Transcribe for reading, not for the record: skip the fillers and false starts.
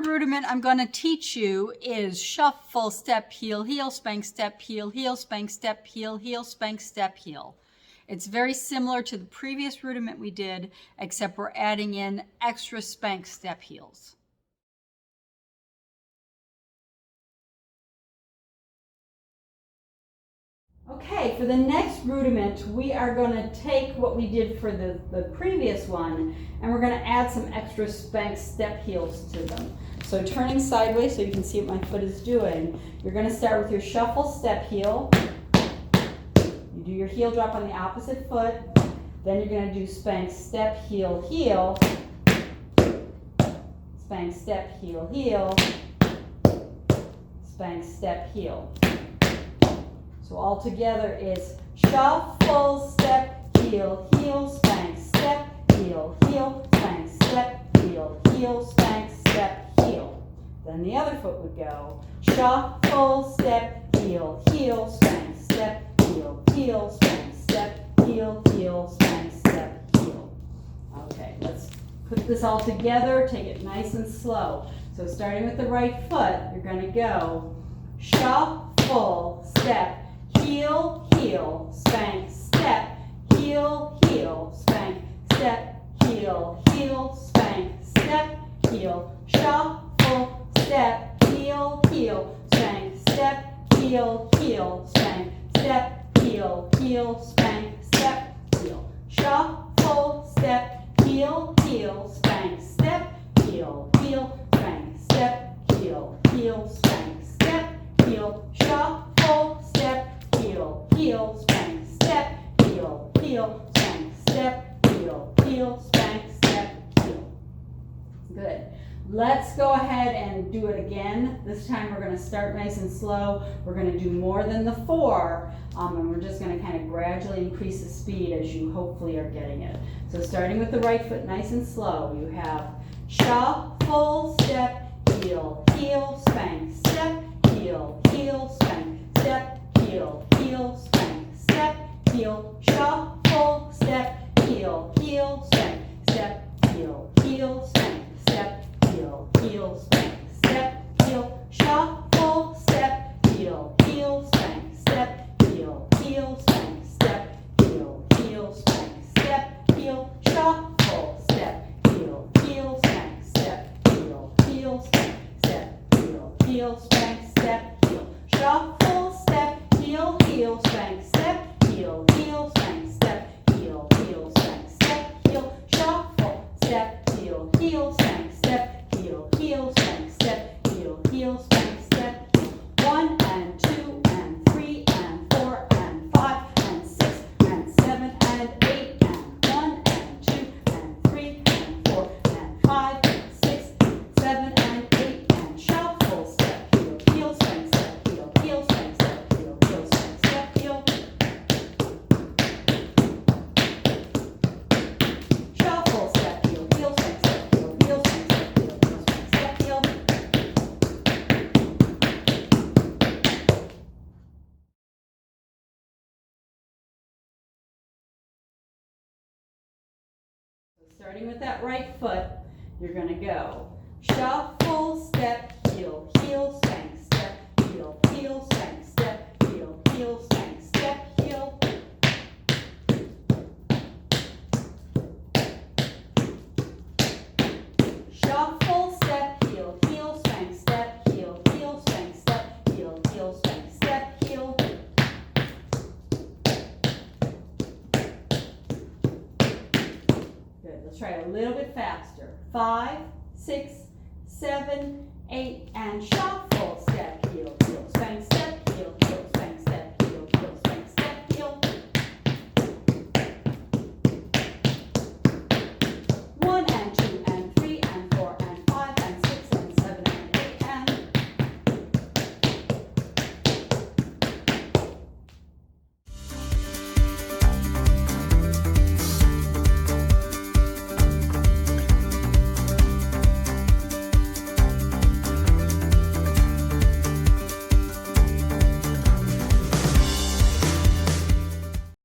rudiment I'm going to teach you is shuffle, step, heel, heel, spank, step, heel, heel, spank, step, heel, heel, spank, step, heel. It's very similar to the previous rudiment we did, except we're adding in extra spank, step, heels. Okay, for the next rudiment, we are going to take what we did for the previous one, and we're going to add some extra spank step heels to them. So turning sideways so you can see what my foot is doing, you're going to start with your shuffle step heel. You do your heel drop on the opposite foot. Then you're going to do spank step heel heel, spank step heel heel, spank step heel. So all together is shuffle, step, heel, heel, spank, step, heel, heel, spank, step, heel, heel, spank, step, heel. Then the other foot would go shuffle, step, heel, heel, spank, step, heel, heel, spank, step, heel, heel, spank, step, heel. Okay, let's put this all together, take it nice and slow. So starting with the right foot, you're going to go shuffle, step, heel, heel, spank, step, heel, heel, spank, step, heel, heel, spank, step, heel, shuffle, step, heel, heel, spank, step, heel, heel, spank, step, heel, heel, spank, step, heel, shuffle, step, heel, heel, spank, step, heel, heel, spank, step, heel, heel, spank, step, heel, shuffle, step, heel, heel, spank, step, heel, heel, spank, step, heel, heel, spank, step, heel. Good. Let's go ahead and do it again. This time we're going to start nice and slow. We're going to do more than the 4, and we're just going to kind of gradually increase the speed as you hopefully are getting it. So starting with the right foot nice and slow, you have shuffle, step, heel, heel, spank, step, heel, heel, spank, step, heel, heel, spank, step, heel, shuffle, step, heel, heel, spank, step, heel, heel, spank, step, heel, heel, spank, step, heel, shuffle, step, heel, heel, spank, step, heel, heel, spank, step, heel, heel, spank, step, heel, shuffle, step, heel, heel, spank, step, heel, heel, spank, step, heel, heel, spank, step, heel, shuffle, step, heel, heel, spank, step, heel, heel, spank, step, heel, heel, spank, step, heel, shuffle, step, heel, heel, spank, step, heel, heel, spank, step, heel, heel, spank, step, heel. 1 and 2 and 3 and 4 and 5 and 6 and 7 and 8 and 1 and 2 and 3 and 4 and 5 and 6, 7 and 8 and shuffle, step, heel, heel, spank, step, heel, heel, spank, step, heel, heel, spank, step, heel. Shuffle, step, heel, heel, spank, step, heel, heel, spank, step, heel, heel, spank, step, heel. Starting with that right foot, you're going to go shuffle, step, heel, heel, spank, step, heel, heel, spank, step, heel, heel, spank, step, heel. Shuffle, step, heel, heel, spank, step, heel, heel, spank, step, heel, heel, spank, step, heel. Good. Let's try a little bit faster. 5, 6, 7, 8, and shuffle, step, heel, heel, spank, step.